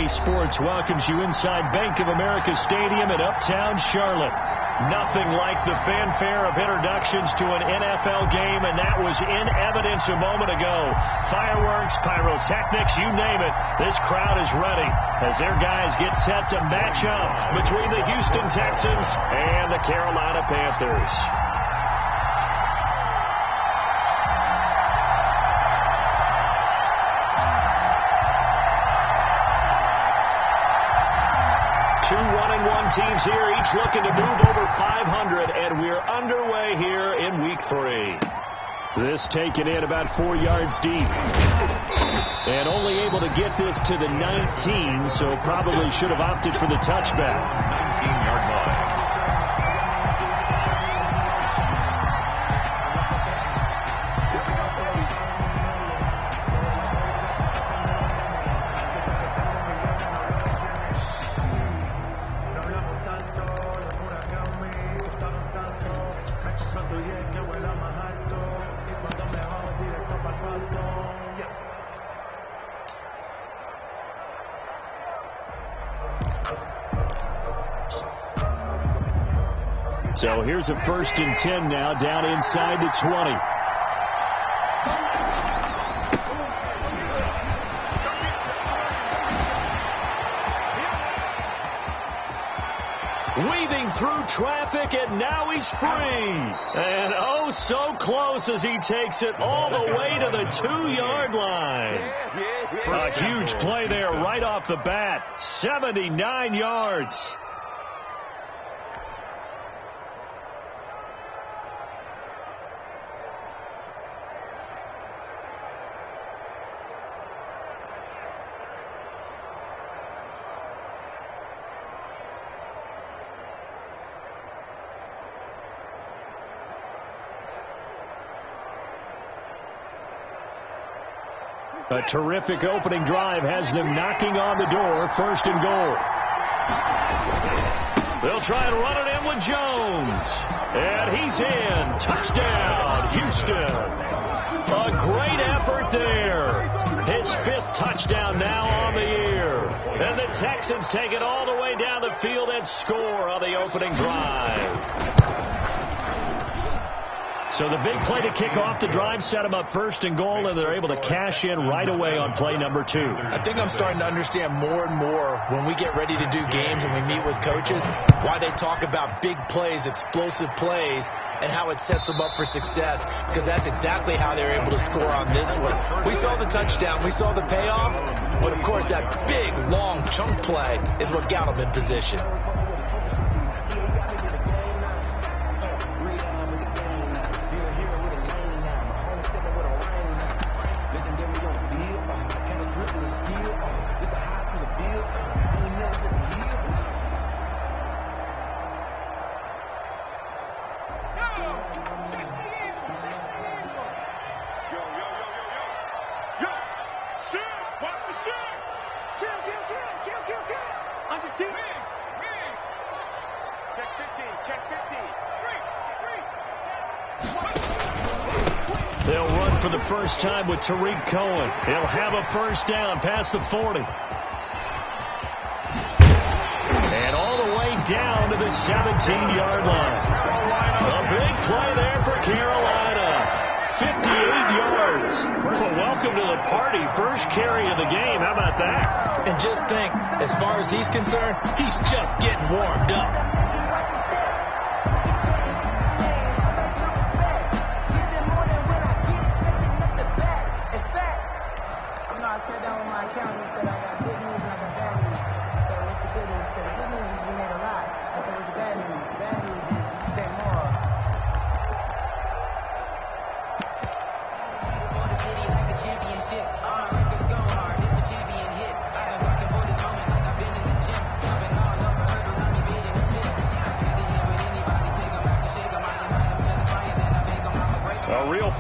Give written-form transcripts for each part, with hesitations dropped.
Sports welcomes you inside Bank of America Stadium in Uptown Charlotte. Nothing like the fanfare of introductions to an NFL game, and that was in evidence a moment ago. Fireworks, pyrotechnics, you name it. This crowd is ready as their guys get set to match up between the Houston Texans and the Carolina Panthers. Two 1-1 teams here, each looking to move over 500, and we're underway here in Week 3. This taken in about 4 yards deep. And only able to get this to the 19, so probably should have opted for the touchback. 19-yard line. So here's a 1st and 10 now, down inside the 20. Weaving through traffic, and now he's free. And oh, so close as he takes it all the way to the 2-yard line. A huge play there right off the bat. 79 yards. A terrific opening drive has them knocking on the door. 1st and goal. They'll try and run it in with Jones. And he's in. Touchdown, Houston. A great effort there. His 5th touchdown now on the year. And the Texans take it all the way down the field and score on the opening drive. So the big play to kick off the drive set them up 1st and goal, and they're able to cash in right away on play number 2. I think I'm starting to understand more and more when we get ready to do games and we meet with coaches why they talk about big plays, explosive plays, and how it sets them up for success, because that's exactly how they're able to score on this one. We saw the touchdown. We saw the payoff. But, of course, that big, long chunk play is what got them in position. They'll run for the first time with Tariq Cohen. He'll have a 1st down past the 40. And all the way down to the 17-yard line. A big play there for Carolina. 58 yards. Well, welcome to the party. First carry of the game. How about that? And just think, as far as he's concerned, he's just getting warmed up.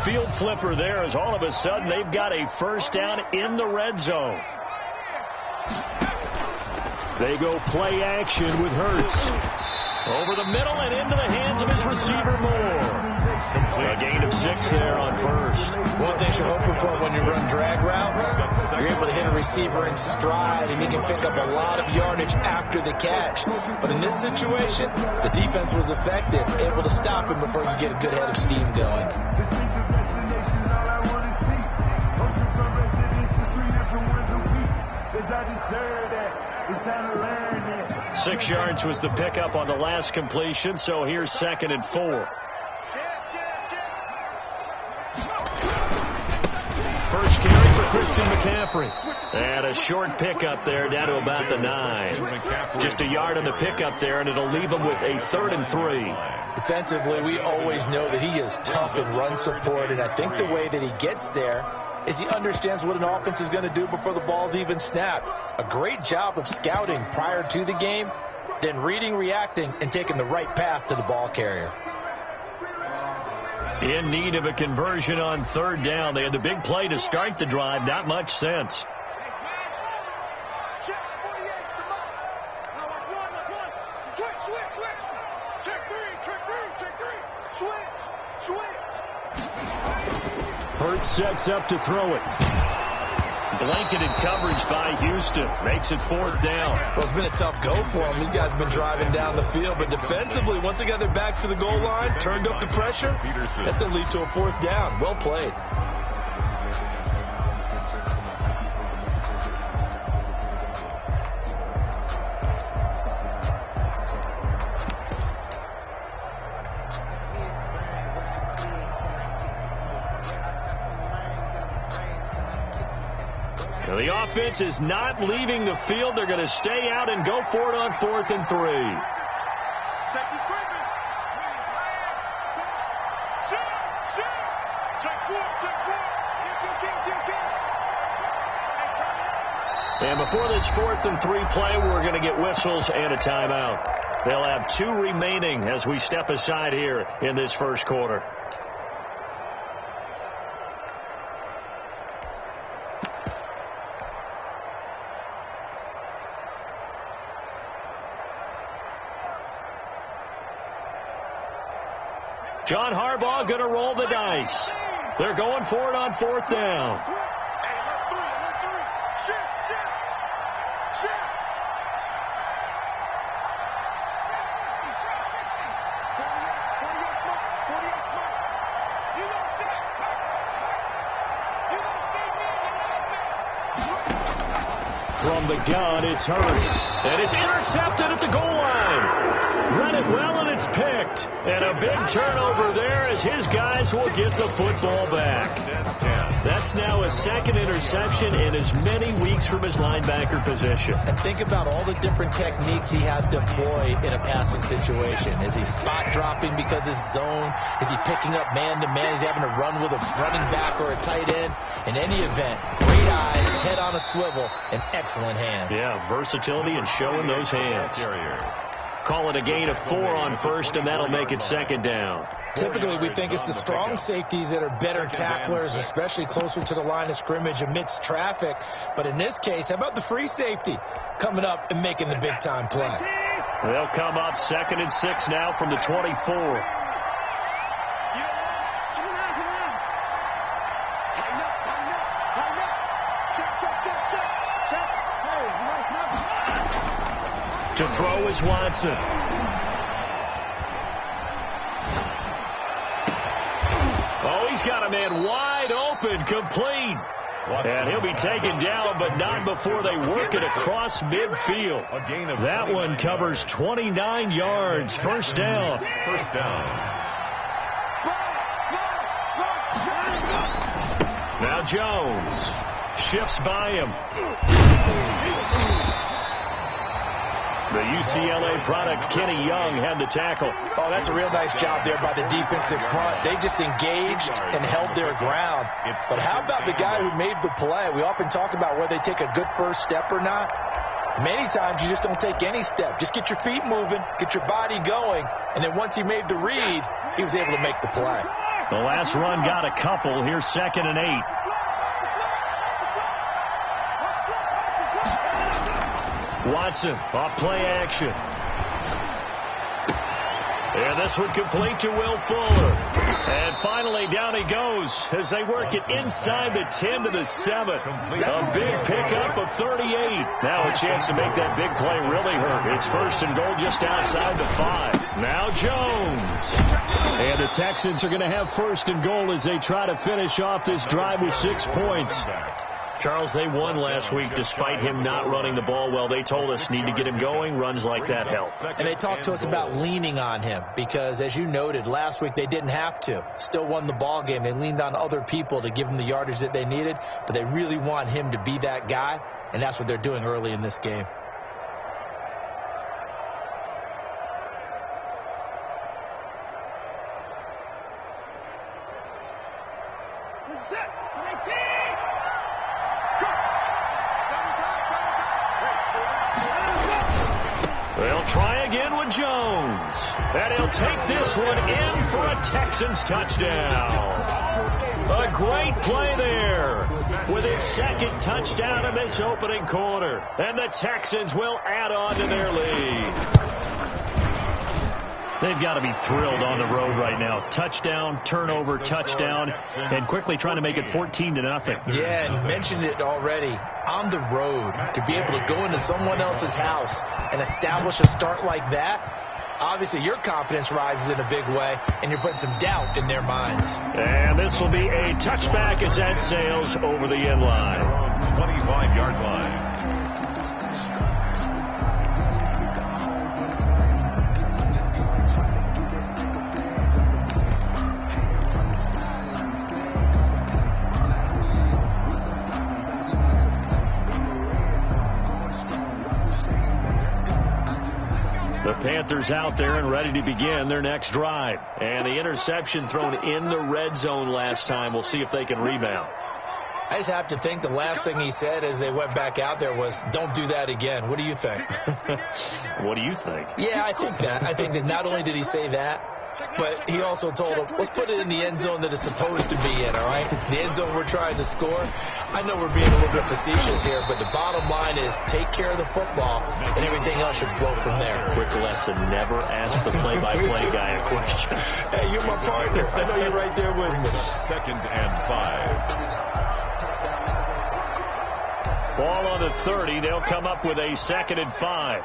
Field flipper there as all of a sudden they've got a 1st down in the red zone. They go play action with Hurts. Over the middle and into the hands of his receiver Moore. A gain of 6 there on first. One thing you're hoping for when you run drag routes, you're able to hit a receiver in stride, and he can pick up a lot of yardage after the catch. But in this situation, the defense was effective, able to stop him before you get a good head of steam going. 6 yards was the pickup on the last completion, so here's 2nd and 4. First carry for Christian McCaffrey. And a short pickup there down to about the 9. Just a yard on the pickup there, and it'll leave him with a 3rd and 3. Defensively, we always know that he is tough in run support, and I think the way that he gets there is he understands what an offense is going to do before the ball's even snapped. A great job of scouting prior to the game, then reading, reacting, and taking the right path to the ball carrier. In need of a conversion on 3rd down. They had the big play to start the drive. Not much sense. Hurts sets up to throw it. Blanketed coverage by Houston. Makes it 4th down. Well, it's been a tough go for them. These guys have been driving down the field. But defensively, once they got their backs to the goal line, turned up the pressure, that's going to lead to a 4th down. Well played. The offense is not leaving the field. They're going to stay out and go for it on 4th and 3. And before this 4th and 3 play, we're going to get whistles and a timeout. They'll have 2 remaining as we step aside here in this first quarter. John Harbaugh going to roll the dice. They're going for it on 4th down. From the gun, it's Hurts. And it's intercepted at the goal line. Read it well, and it's picked. And a big turnover there as his guys will get the football back. That's now a 2nd interception in as many weeks from his linebacker position. And think about all the different techniques he has to employ in a passing situation. Is he spot dropping because it's zone? Is he picking up man-to-man? Is he having to run with a running back or a tight end? In any event, great eyes, head on a swivel, and excellent hands. Yeah, versatility and showing those hands. Call it a gain of 4 on 1st, and that'll make it 2nd down. Typically, we think it's the strong safeties that are better tacklers, especially closer to the line of scrimmage amidst traffic. But in this case, how about the free safety coming up and making the big-time play? They'll come up 2nd and 6 now from the 24. To throw is Watson. Oh, he's got a man wide open, complete. And he'll be taken down, but not before they work it across midfield. That one covers 29 yards. 1st down. Now Jones shifts by him. The UCLA product, Kenny Young, had the tackle. Oh, that's a real nice job there by the defensive front. They just engaged and held their ground. But how about the guy who made the play? We often talk about whether they take a good first step or not. Many times you just don't take any step. Just get your feet moving, get your body going, and then once he made the read, he was able to make the play. The last run got a couple. Here's 2nd and 8. Watson off play action. And this one complete to Will Fuller. And finally, down he goes as they work it inside the 10 to the 7. A big pickup of 38. Now a chance to make that big play really hurt. It's first and goal just outside the 5. Now Jones. And the Texans are going to have first and goal as they try to finish off this drive with 6 points. Charles, they won last week despite him not running the ball well. They told us need to get him going. Runs like that help. And they talked to us about leaning on him because, as you noted, last week they didn't have to. Still won the ball game. They leaned on other people to give them the yardage that they needed, but they really want him to be that guy, and that's what they're doing early in this game. They'll try again with Jones. And he'll take this one in for a Texans touchdown. A great play there with his second touchdown in this opening quarter. And the Texans will add on to their lead. They've got to be thrilled on the road right now. Touchdown, turnover, touchdown, and quickly trying to make it 14-0. Yeah, and mentioned it already. On the road, to be able to go into someone else's house and establish a start like that, obviously your confidence rises in a big way, and you're putting some doubt in their minds. And this will be a touchback as that sails over the end line. 25-yard line. The Panthers out there and ready to begin their next drive. And the interception thrown in the red zone last time. We'll see if they can rebound. I just have to think the last thing he said as they went back out there was, don't do that again. What do you think? What do you think? Yeah, I think that. I think that not only did he say that, but he also told them, let's put it in the end zone that it's supposed to be in, all right? The end zone we're trying to score. I know we're being a little bit facetious here, but the bottom line is take care of the football, and everything else should flow from there. Quick lesson, never ask the play-by-play guy a question. Hey, you're my partner. I know you're right there with me. 2nd and 5. Ball on the 30. They'll come up with a 2nd and 5.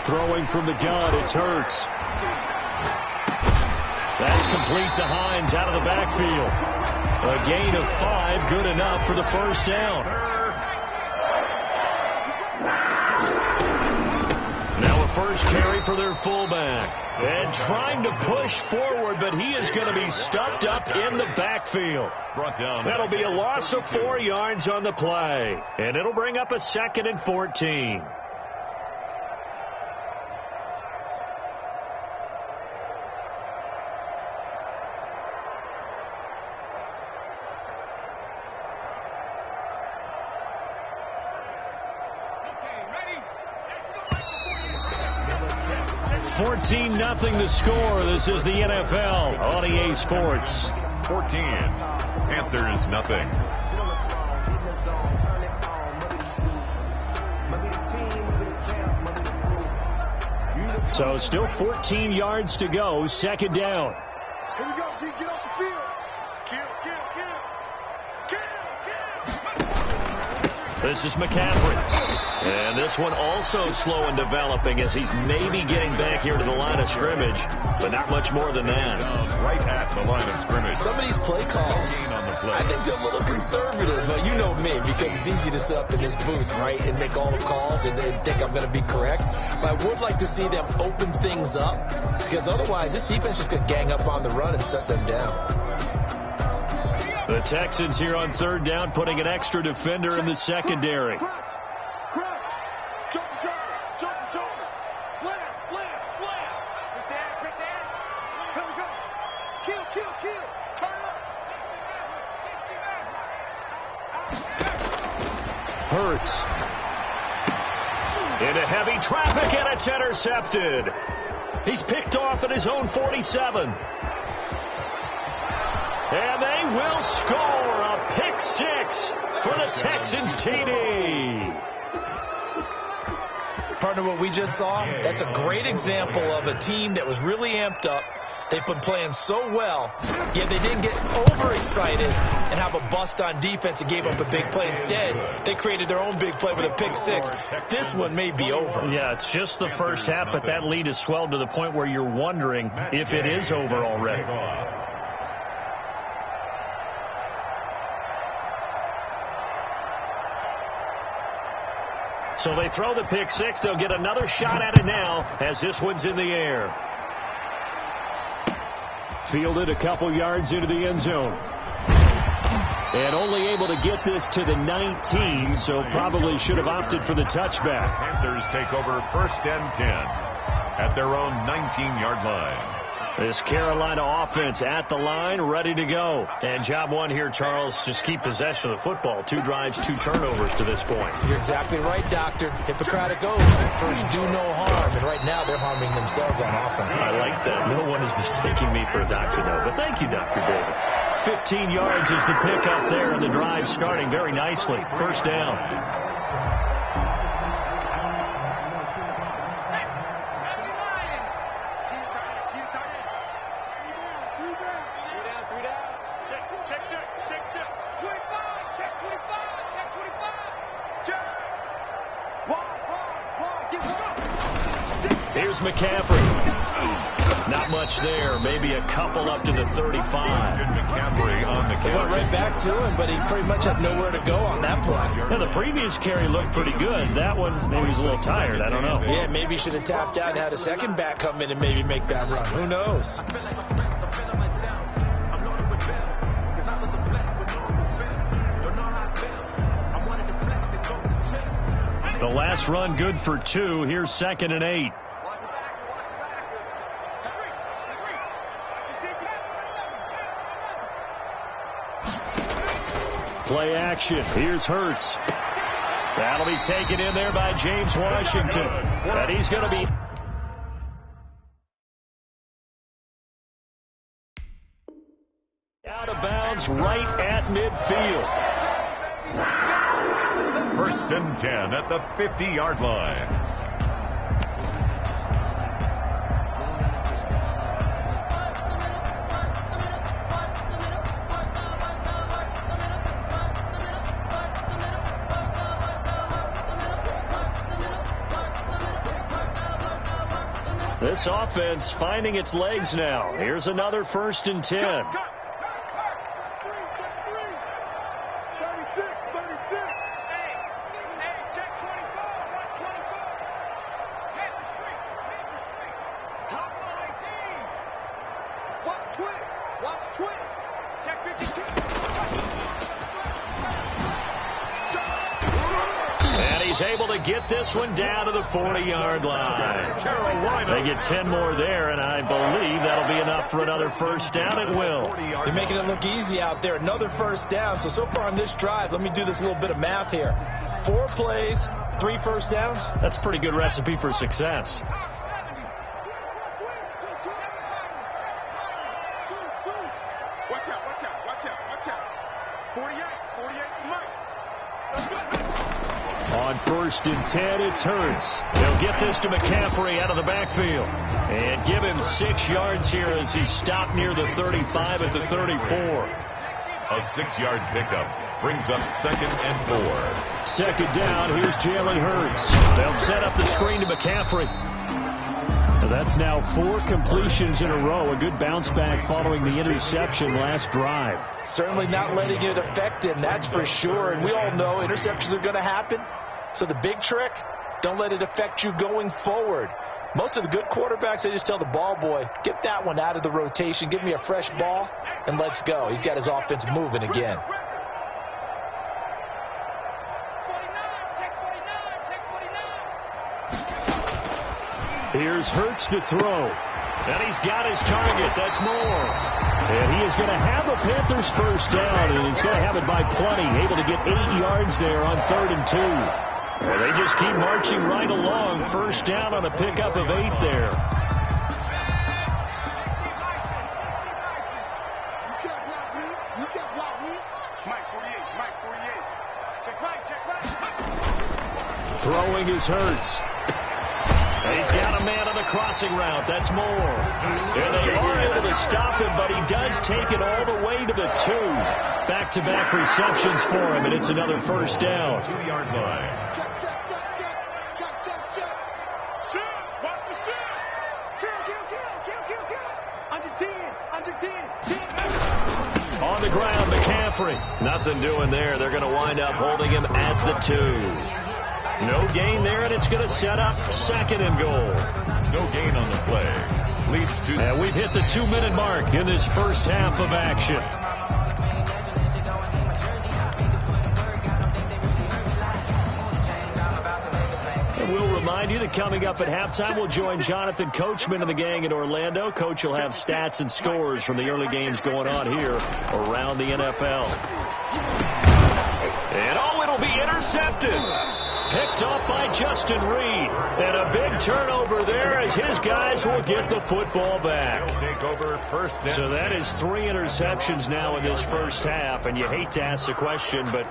Throwing from the gun, it's Hurts. That's complete to Hines out of the backfield. A gain of 5, good enough for the first down. Now a first carry for their fullback. And trying to push forward, but he is going to be stuffed up in the backfield. Brought down. That'll be a loss of 4 yards on the play. And it'll bring up a 2nd and 14. Nothing the score. This is the NFL on EA Sports. 14. Panthers nothing. So still 14 yards to go. 2nd down. Here we go, G. Get off the field. Kill. This is McCaffrey. And this one also slow in developing as he's maybe getting back here to the line of scrimmage, but not much more than that. Right at the line of scrimmage. Some of these play calls, I think they're a little conservative, but you know me, because it's easy to sit up in this booth, right, and make all the calls and think I'm going to be correct. But I would like to see them open things up, because otherwise this defense is going to gang up on the run and shut them down. The Texans here on 3rd down, putting an extra defender in the secondary. Hurts. Into heavy traffic, and it's intercepted. He's picked off at his own 47. And they will score a pick six for the Texans TD. Partner, what we just saw, that's a great example of a team that was really amped up. They've been playing so well, yet they didn't get overexcited and have a bust on defense and gave up a big play. Instead, they created their own big play with a pick six. This one may be over. Yeah, it's just the first half, but that lead has swelled to the point where you're wondering if it is over already. So they throw the pick six. They'll get another shot at it now as this one's in the air. Fielded a couple yards into the end zone. And only able to get this to the 19, so probably should have opted for the touchback. Panthers take over 1st and 10 at their own 19-yard line. This Carolina offense at the line, ready to go. And job one here, Charles, just keep possession of the football. 2 drives, 2 turnovers to this point. You're exactly right, Doctor. Hippocratic oath. First, do no harm. And right now, they're harming themselves on offense. I like that. No one is mistaking me for a doctor, though. But thank you, Dr. Davis. 15 yards is the pickup there, and the drive starting very nicely. 1st down. Here's McCaffrey. Not much there. Maybe a couple up to the 35. McCaffrey on the They went right back to him, but he pretty much had nowhere to go on that play. Yeah, the previous carry looked pretty good. That one, maybe he's a little tired. I don't know. Yeah, maybe he should have tapped out and had a second back come in and maybe make that run. Who knows? The last run good for 2. Here's 2nd and 8. Play action. Here's Hurts. That'll be taken in there by James Washington. And he's going to be out of bounds right at midfield. 1st and 10 at the 50-yard line. This offense finding its legs now. Here's another 1st and 10. He's able to get this one down to the 40-yard line. Carolina. They get 10 more there, and I believe that'll be enough for another 1st down. It will. They're making it look easy out there. Another 1st down. So far on this drive, let me do this little bit of math here. 4 plays, 3 1st downs. That's a pretty good recipe for success. Watch out. 48 for Mike. On 1st and 10, it's Hurts. They'll get this to McCaffrey out of the backfield. And give him 6 yards here as he stopped near the 35 at the 34. A 6-yard pickup brings up 2nd and 4. 2nd down, here's Jalen Hurts. They'll set up the screen to McCaffrey. That's now 4 completions in a row. A good bounce back following the interception last drive. Certainly not letting it affect him, that's for sure. And we all know interceptions are going to happen. So the big trick, don't let it affect you going forward. Most of the good quarterbacks, they just tell the ball boy, get that one out of the rotation, give me a fresh ball, and let's go. He's got his offense moving again. Here's Hurts to throw. And he's got his target. That's more. And he is going to have a Panthers first down, and he's going to have it by plenty. Able to get 8 yards there on 3rd and 2. Well, they just keep marching right along. First down on a pickup of 8 there. You can't block me. You can't block me. Mike 48. Mike 48. Check right. Check right. Throwing is Hurts. And he's got a man on the crossing route. That's more. And they are able to stop him, but he does take it all the way to the 2. Back-to-back receptions for him, and it's another first down. 2-yard line. Check, check, check, check. Check, check, check. Shoot. Watch the shoot. Kill. Under 10. On the ground, McCaffrey. Nothing doing there. They're going to wind up holding him at the 2. No gain there, and it's going to set up 2nd and goal. No gain on the play. Leads to... And we've hit the 2-minute mark in this first half of action. And we'll remind you that coming up at halftime, we'll join Jonathan Coachman and the gang in Orlando. Coach will have stats and scores from the early games going on here around the NFL. And it'll be intercepted. Picked off by Justin Reed. And a big turnover there as his guys will get the football back. Take over first down. So that is 3 interceptions now in this first half. And you hate to ask the question, but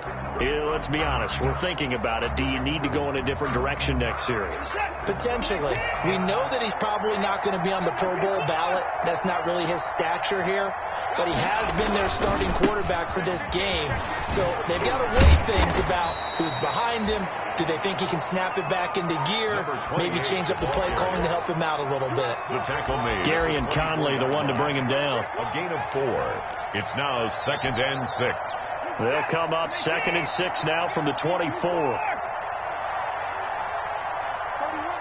let's be honest. We're thinking about it. Do you need to go in a different direction next series? Potentially. We know that he's probably not going to be on the Pro Bowl ballot. That's not really his stature here. But he has been their starting quarterback for this game. So they've got to weigh things about who's behind him. Do they think he can snap it back into gear? Maybe change up the play calling to help him out a little bit. The tackle made. Gary and Conley, the one to bring him down. A gain of 4. It's now 2nd and 6. They'll come up 2nd and 6 now from the 24. 31's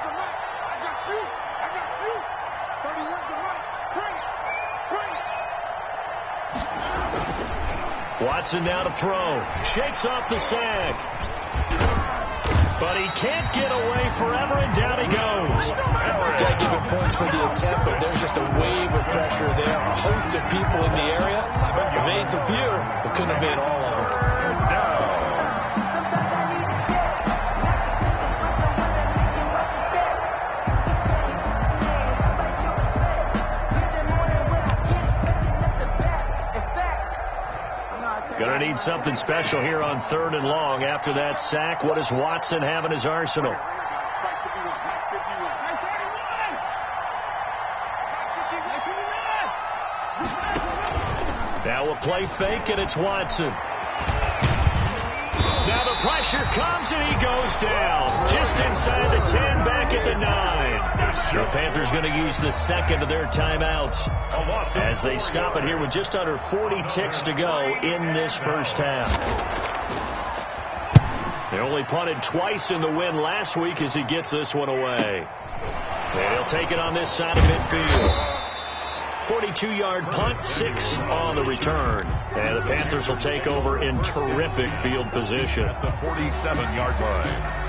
the mic. I got you. 31's the mic. Bring it. Watson now to throw. Shakes off the sack. But he can't get away forever, and down he goes. Got to give him points for the attempt, but there's just a wave of pressure there. A host of people in the area. Evades a few, but couldn't evade all of them. Going to need something special here on 3rd and long. After that sack, what does Watson have in his arsenal? Now a play fake, and it's Watson. Now the pressure comes, and he goes down. Just inside the 10, back at the 9. The Panthers going to use the 2nd of their timeouts as they stop it here with just under 40 ticks to go in this first half. They only punted twice in the win last week as he gets this one away. And he'll take it on this side of midfield. 42-yard punt, 6 on the return. And the Panthers will take over in terrific field position. At the 47-yard line.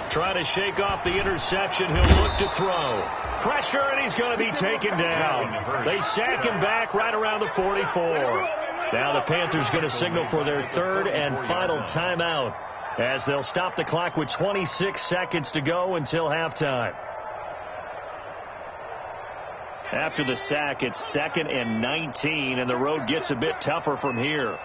Trying to shake off the interception. He'll look to throw. Pressure, and he's going to be taken down. They sack him back right around the 44. Now the Panthers going to signal for their 3rd and final timeout as they'll stop the clock with 26 seconds to go until halftime. After the sack, it's 2nd and 19, and the road gets a bit tougher from here.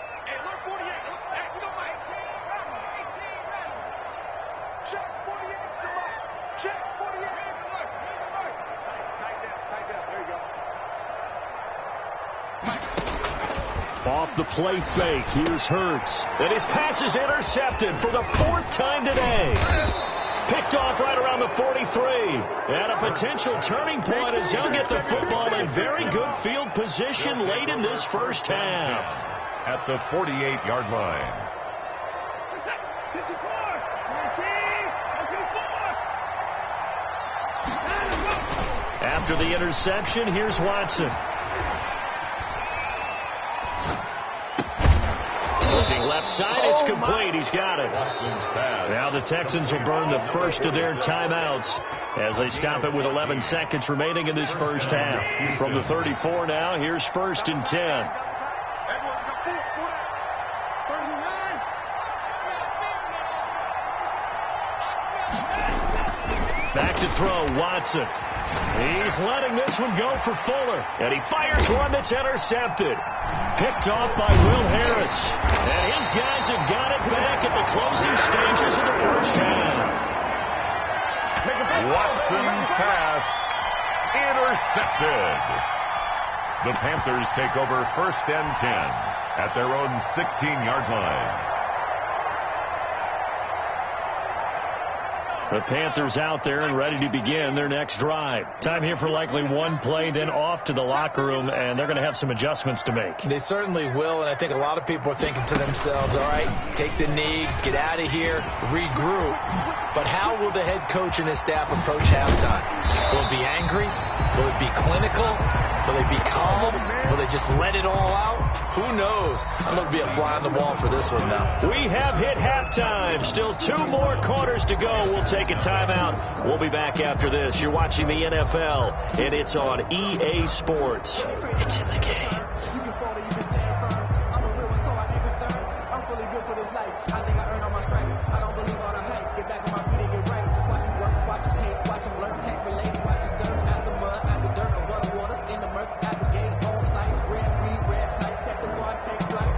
Off the play fake, here's Hurts. And his pass is intercepted for the 4th time today. Picked off right around the 43. And a potential turning point as he'll get the football in very good field position late in this first half. At the 48-yard line. After the interception, here's Watson. Looking left side, it's complete. He's got it. Now the Texans will burn the first of their timeouts as they stop it with 11 seconds remaining in this first half. From the 34 now, here's 1st and 10. Back to throw, Watson. He's letting this one go for Fuller. And he fires one that's intercepted. Picked off by Will Harris. And his guys have got it back at the closing stages of the first half. Watson's pass intercepted. The Panthers take over 1st and 10 at their own 16-yard line. The Panthers out there and ready to begin their next drive. Time here for likely one play, then off to the locker room, and they're going to have some adjustments to make. They certainly will, and I think a lot of people are thinking to themselves, all right, take the knee, get out of here, regroup. But how will the head coach and his staff approach halftime? Will it be angry? Will it be clinical? Will they be calm? Will they just let it all out? Who knows? I'm going to be a fly on the wall for this one now. We have hit halftime. Still 2 more quarters to go. We'll take a timeout. We'll be back after this. You're watching the NFL, and it's on EA Sports. It's in the game. You can fall or you can stand firm. I'm a real one, so I ain't concerned. I'm fully built for this life. I think I earned all my stripes. I don't believe all the hype. Get back on my feet and get right. Watch you work, watch you hate, watch you learn, can't relate. Watch you stir at the mud, at the dirt, or water, in the murk, at the gate, on site. Red free, red tight, set the bar, take flight.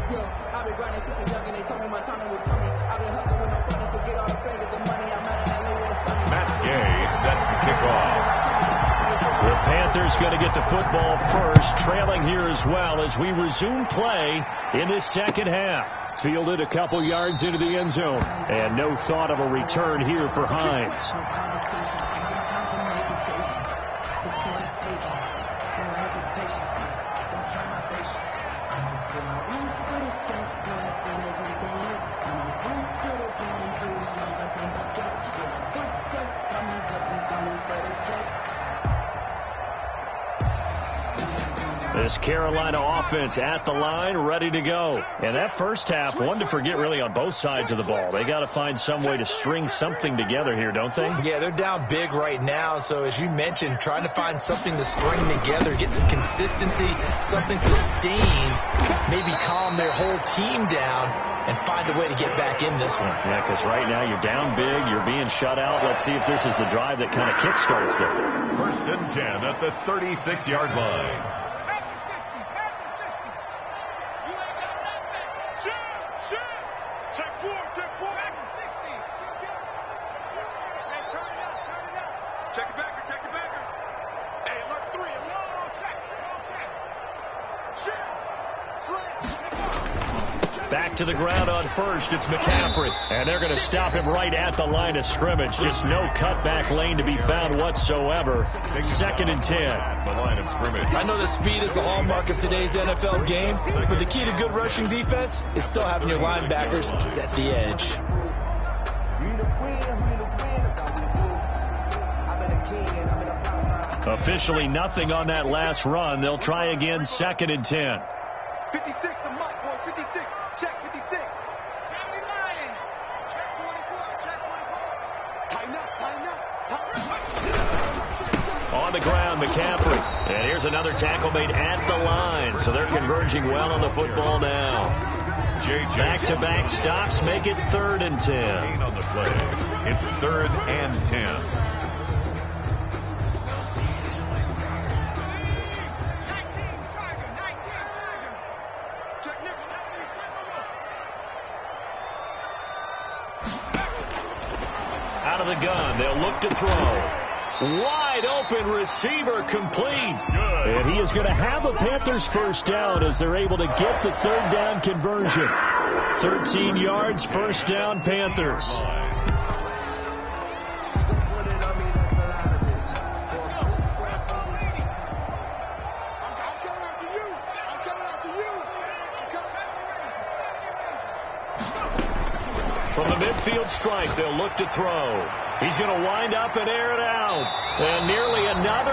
Yeah, I've been grinding since a young and they told me my timing was coming. I've been hustling with no fun and forget all the fame of the money. I'm out of LA where it's sunny. Matt Gay set to kick off. The Panthers going to get the football first, trailing here as well as we resume play in this second half. Fielded a couple yards into the end zone, and no thought of a return here for Hines. This Carolina offense at the line, ready to go. And that first half, one to forget really on both sides of the ball. They got to find some way to string something together here, don't they? Yeah, they're down big right now. So as you mentioned, trying to find something to string together, get some consistency, something sustained, maybe calm their whole team down and find a way to get back in this one. Yeah, because right now you're down big, you're being shut out. Let's see if this is the drive that kind of kickstarts there. 1st and 10 at the 36-yard line. Back to the ground on first. It's McCaffrey. And they're going to stop him right at the line of scrimmage. Just no cutback lane to be found whatsoever. 2nd and 10. The line of scrimmage. I know that speed is the hallmark of today's NFL game, but the key to good rushing defense is still having your linebackers set the edge. Officially nothing on that last run. They'll try again, 2nd and 10. 56, the mic, boy, 56. Check 56. 79. Check 24. Check 24. Tighten up. On the ground, McCaffrey. And here's another tackle made at the line. So they're converging well on the football now. Back-to-back stops make it 3rd and 10. On the play. It's 3rd and 10. Out of the gun, they'll look to throw. Wide open receiver complete. Good. And he is going to have a Panthers first down as they're able to get the 3rd down conversion. 13 yards, first down, Panthers. From the midfield strike, they'll look to throw. He's going to wind up and air it out. And nearly another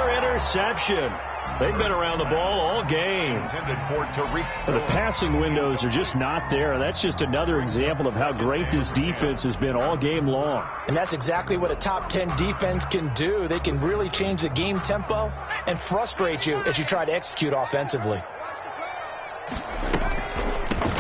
interception. They've been around the ball all game. The passing windows are just not there. That's just another example of how great this defense has been all game long. And that's exactly what a top 10 defense can do. They can really change the game tempo and frustrate you as you try to execute offensively.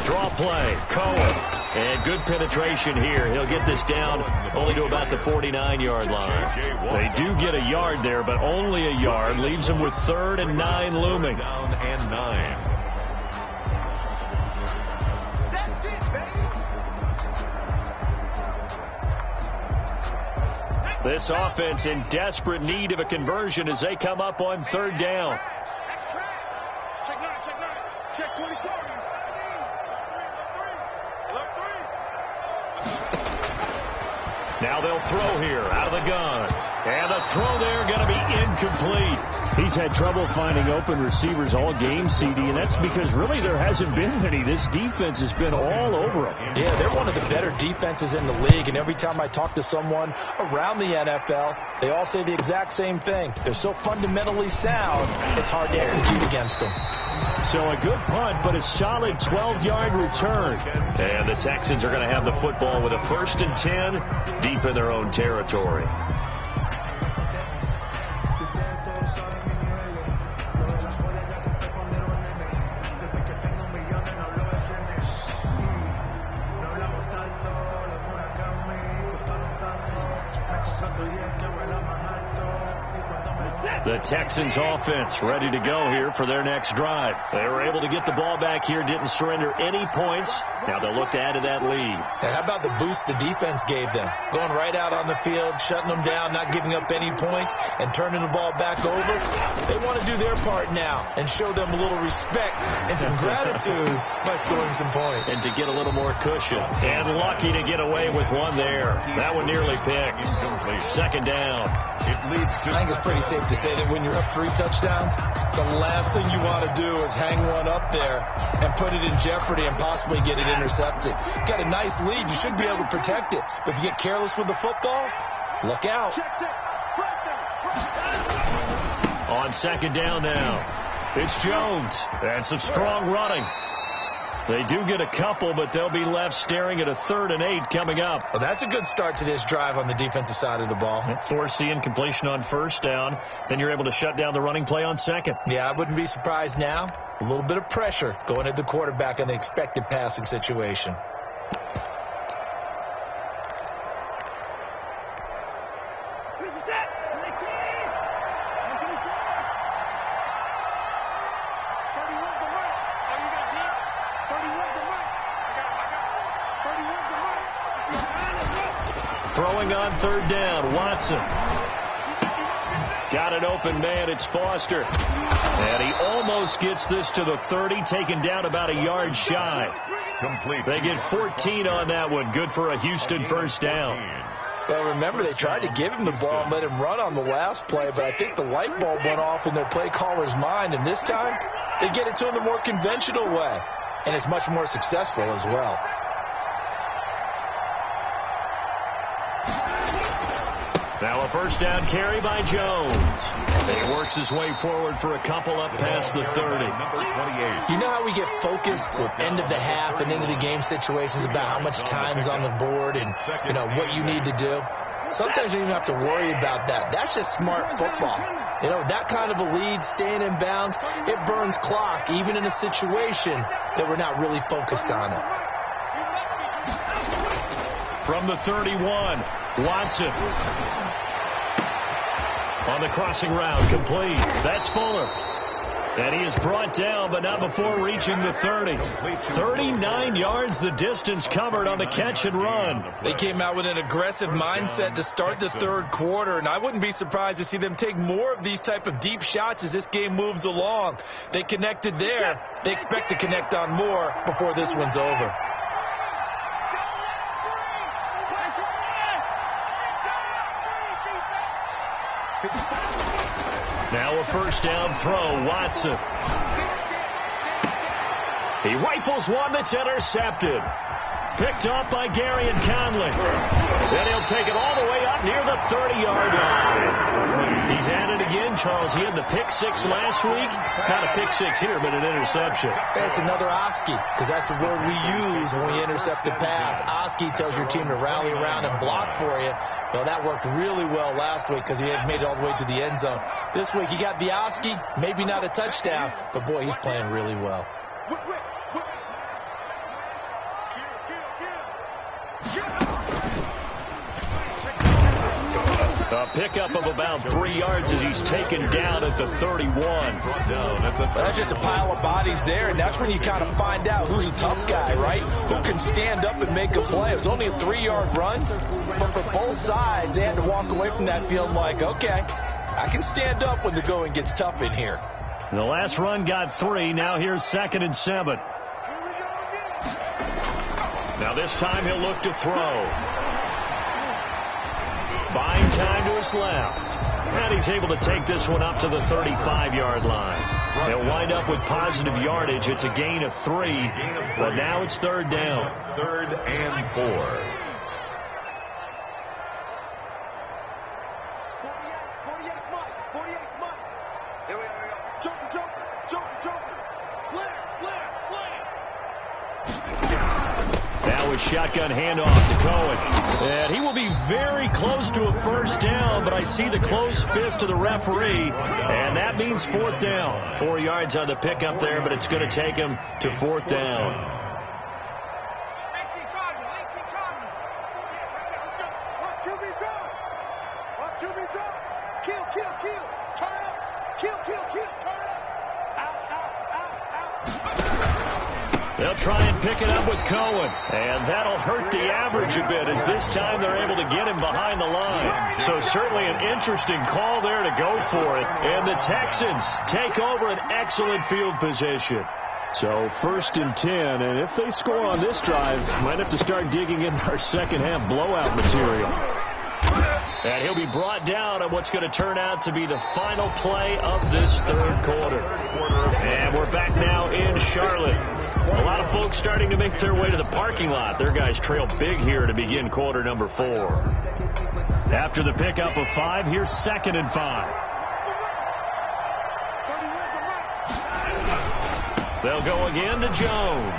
Draw play, Cohen. And good penetration here. He'll get this down only to about the 49-yard line. They do get a yard there, but only a yard. Leaves them with 3rd and 9 looming. Down and 9. This offense in desperate need of a conversion as they come up on 3rd down. Check 9, check 9. Check 24. Now they'll throw here out of the gun. And the throw there going to be incomplete. He's had trouble finding open receivers all game, CD, and that's because really there hasn't been many. This defense has been all over them. Yeah, they're one of the better defenses in the league, and every time I talk to someone around the NFL, they all say the exact same thing. They're so fundamentally sound, it's hard to execute against them. So a good punt, but a solid 12-yard return. And the Texans are going to have the football with a 1st and 10 deep in their own territory. The Texans offense ready to go here for their next drive. They were able to get the ball back here, didn't surrender any points. Now they'll look to add to that lead. And how about the boost the defense gave them? Going right out on the field, shutting them down, not giving up any points, and turning the ball back over. They want to do their part now and show them a little respect and some gratitude by scoring some points. And to get a little more cushion. And lucky to get away with one there. That one nearly picked. 2nd down. It leads to I think it's pretty safe to say that when you're up 3 touchdowns, the last thing you want to do is hang one up there and put it in jeopardy and possibly get it intercepted. Got a nice lead. You should be able to protect it. But if you get careless with the football, look out. On 2nd down now, it's Jones. And some strong running. They do get a couple, but they'll be left staring at a 3rd and 8 coming up. Well, that's a good start to this drive on the defensive side of the ball. Forcing completion on 1st down. Then you're able to shut down the running play on 2nd. Yeah, I wouldn't be surprised now. A little bit of pressure going at the quarterback on the expected passing situation. Throwing on 3rd down, Watson. Got an open man, it's Foster. And he almost gets this to the 30, taken down about a yard shy. complete. They get 14 on that one. Good for a Houston 1st down. Well, remember, they tried to give him the ball and let him run on the last play, but I think the light bulb went off in their play caller's mind, and this time they get it to him the more conventional way, and it's much more successful as well. Now a 1st down carry by Jones. And he works his way forward for a couple up past the 30. Number 28. You know how we get focused at end of the half and into the game situations about how much time's on the board and, you know, what you need to do? Sometimes you don't even have to worry about that. That's just smart football. You know, that kind of a lead, staying in bounds, it burns clock, even in a situation that we're not really focused on it. From the 31, Watson. On the crossing route, complete. That's Fuller. And he is brought down, but not before reaching the 30. 39 yards the distance covered on the catch and run. They came out with an aggressive mindset to start the third quarter, and I wouldn't be surprised to see them take more of these type of deep shots as this game moves along. They connected there. They expect to connect on more before this one's over. Now a 1st down throw, Watson. He rifles one that's intercepted. Picked off by Gary and Conley. Then he'll take it all the way up near the 30-yard line. He's at it again, Charles. He had the pick six last week. Not a pick six here, but an interception. It's another Oski, because that's the word we use when we intercept a pass. Oski tells your team to rally around and block for you. Well, that worked really well last week because he had made it all the way to the end zone. This week he got the Oski, maybe not a touchdown, but boy, he's playing really well. A pickup of about 3 yards as he's taken down at the 31. That's just a pile of bodies there, and that's when you kind of find out who's a tough guy, right? Who can stand up and make a play. It was only a 3-yard run, but for both sides, they had to walk away from that feeling like, okay, I can stand up when the going gets tough in here. The last run got 3. Now here's 2nd and 7. Now this time he'll look to throw. Buying time to his left. And he's able to take this one up to the 35-yard line. He'll wind up with positive yardage. It's a gain of 3. But now it's 3rd down. 3rd and 4. 48 Mike. Here we go. Joker. Slam. That was shotgun handoff to Cohen. And he will be very close to a 1st down, but I see the closed fist of the referee, and that means 4th down. 4 yards on the pickup there, but it's going to take him to 4th down. They'll try and pick it up with Cohen, and that'll hurt the average a bit as this time they're able to get him behind the line. So certainly an interesting call there to go for it, and the Texans take over an excellent field position. So 1st and 10, and if they score on this drive, might have to start digging in our second half blowout material. And he'll be brought down on what's going to turn out to be the final play of this 3rd quarter. And we're back now in Charlotte. A lot of folks starting to make their way to the parking lot. Their guys trail big here to begin quarter number 4. After the pickup of 5, here's 2nd and 5. They'll go again to Jones.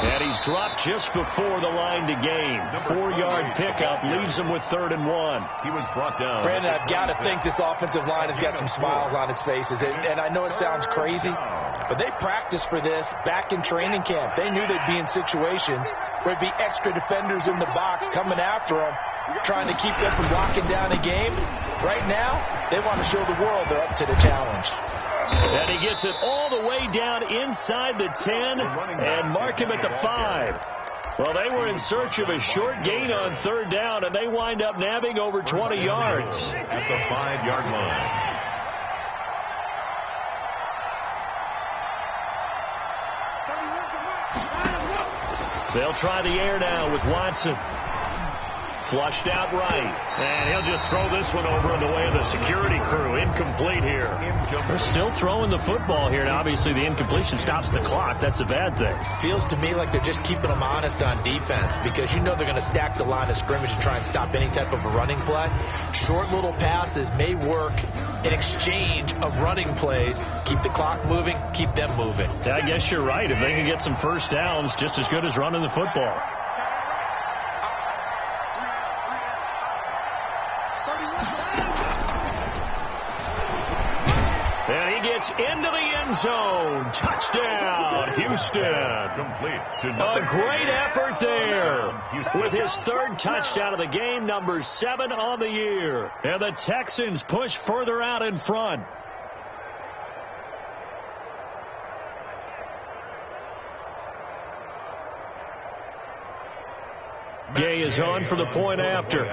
And he's dropped just before the line to gain. 4-yard pickup leaves him with 3rd and 1. He was brought down. Brandon, I've got to think this offensive line has got some smiles on its faces. And I know it sounds crazy, but they practiced for this back in training camp. They knew they'd be in situations where there'd be extra defenders in the box coming after them, trying to keep them from locking down a game. Right now, they want to show the world they're up to the challenge. And he gets it all the way down inside the 10 and mark him at the 5. Well, they were in search of a short gain on 3rd down, and they wind up nabbing over 20 yards. At the 5-yard line. They'll try the air now with Watson. Flushed out right. And he'll just throw this one over in the way of the security crew. Incomplete here. They're still throwing the football here. Now, obviously, the incompletion stops the clock. That's a bad thing. Feels to me like they're just keeping them honest on defense because you know they're going to stack the line of scrimmage and try and stop any type of a running play. Short little passes may work in exchange of running plays. Keep the clock moving, keep them moving. I guess you're right. If they can get some 1st downs, just as good as running the football. And he gets into the end zone. Touchdown, Houston. Complete. A great effort there with his 3rd touchdown of the game, number 7 on the year. And the Texans push further out in front. Gay is on for the point after.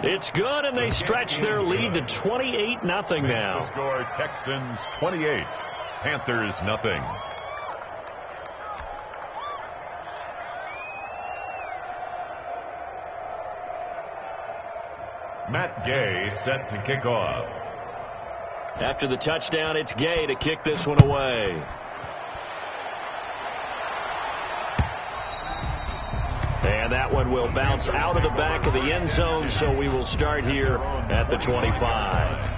It's good, and they stretch their lead to 28-0 now. The score, Texans 28, Panthers nothing. Matt Gay set to kick off. After the touchdown, it's Gay to kick this one away. And that one will bounce out of the back of the end zone, so we will start here at the 25.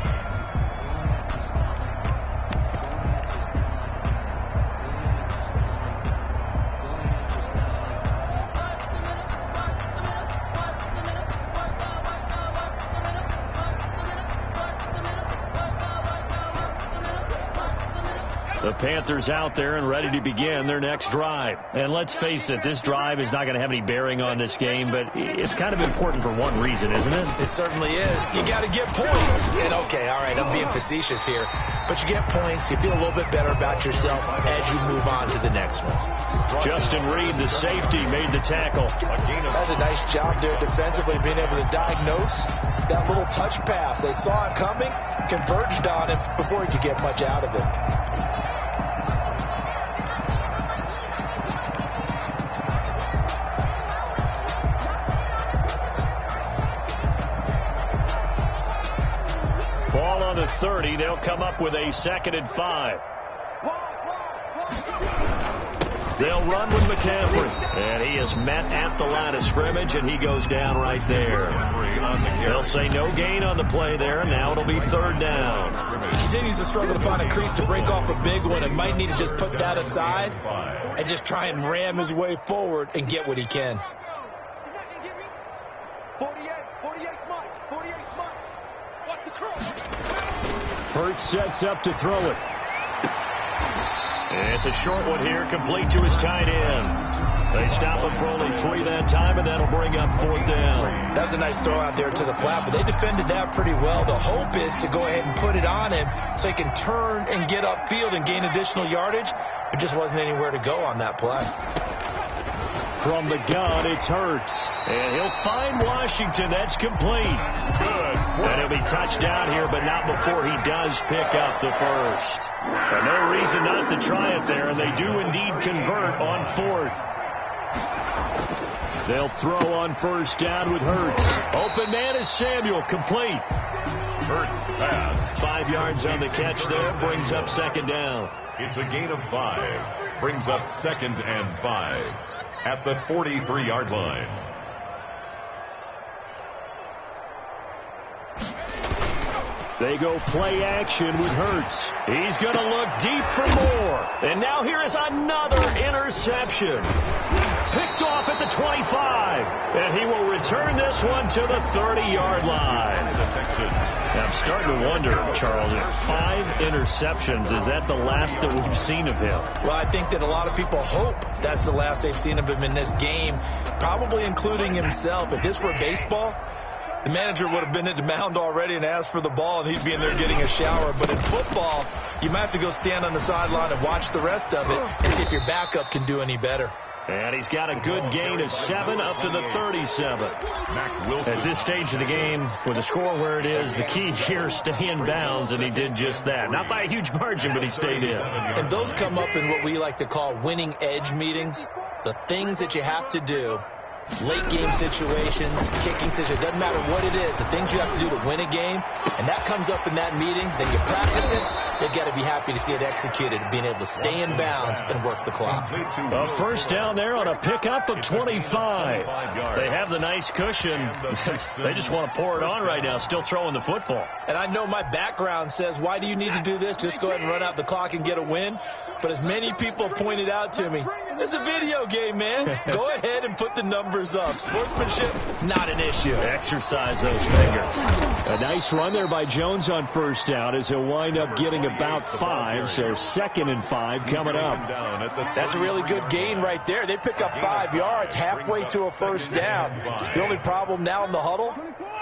The Panthers out there and ready to begin their next drive. And let's face it, this drive is not going to have any bearing on this game, but it's kind of important for one reason, isn't it? It certainly is. You got to get points. And okay, all right, I'm being facetious here. But you get points, you feel a little bit better about yourself as you move on to the next one. Justin Reed, the safety, made the tackle. That's a nice job there defensively, being able to diagnose that little touch pass. They saw it coming, converged on it before he could get much out of it. Ball on the 30. They'll come up with a 2nd and 5. They'll run with McCaffrey. And he is met at the line of scrimmage, and he goes down right there. They'll say no gain on the play there. Now it'll be 3rd down. He continues to struggle to find a crease to break off a big one and might need to just put that aside and just try and ram his way forward and get what he can. 48 Mike. Watch the curl. Hurts sets up to throw it. It's a short one here, complete to his tight end. They stop him for only 3 that time, and that'll bring up 4th down. That was a nice throw out there to the flat, but they defended that pretty well. The hope is to go ahead and put it on him so he can turn and get upfield and gain additional yardage. There just wasn't anywhere to go on that play. From the gun, it's Hurts. And he'll find Washington. That's complete. Good. And he'll be touched down here, but not before he does pick up the first. And no reason not to try it there, and they do indeed convert on 4th. They'll throw on 1st down with Hurts. Open man is Samuel, complete. Hurts pass. 5 yards on the catch there, brings up 2nd down. It's a gain of 5. Brings up 2nd and 5 at the 43-yard line. They go play action with Hurts. He's going to look deep for more. And now here is another interception. Picked off at the 25. And he will return this one to the 30-yard line. I'm starting to wonder, Charles, if 5 interceptions, is that the last that we've seen of him? Well, I think that a lot of people hope that's the last they've seen of him in this game, probably including himself. If this were baseball, the manager would have been at the mound already and asked for the ball, and he'd be in there getting a shower. But in football, you might have to go stand on the sideline and watch the rest of it and see if your backup can do any better. And he's got a good gain of 7 up to the 37. At this stage of the game, with the score where it is, the key here is stay in bounds, and he did just that. Not by a huge margin, but he stayed in. And those come up in what we like to call winning edge meetings. The things that you have to do, late game situations, kicking situations, doesn't matter what it is, the things you have to do to win a game, and that comes up in that meeting, then you practice it, they've got to be happy to see it executed, being able to stay in bounds and work the clock. A 1st down there on a pickup of 25. They have the nice cushion. They just want to pour it on right now, still throwing the football. And I know my background says, why do you need to do this? Just go ahead and run out the clock and get a win. But as many people pointed out to me, it's a video game, man. Go ahead and put the numbers up. Sportsmanship, not an issue. Exercise those fingers. A nice run there by Jones on 1st down as he'll wind up getting about 5. So 2nd and 5 coming up. That's a really good gain right there. They pick up 5 yards halfway to a 1st down. The only problem now in the huddle,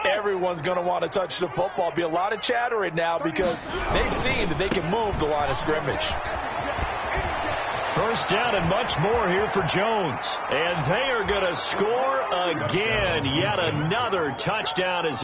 everyone's going to want to touch the football. Be a lot of chatter right now because they've seen that they can move the line of scrimmage. 1st down and much more here for Jones. And they are going to score again. Yet another touchdown as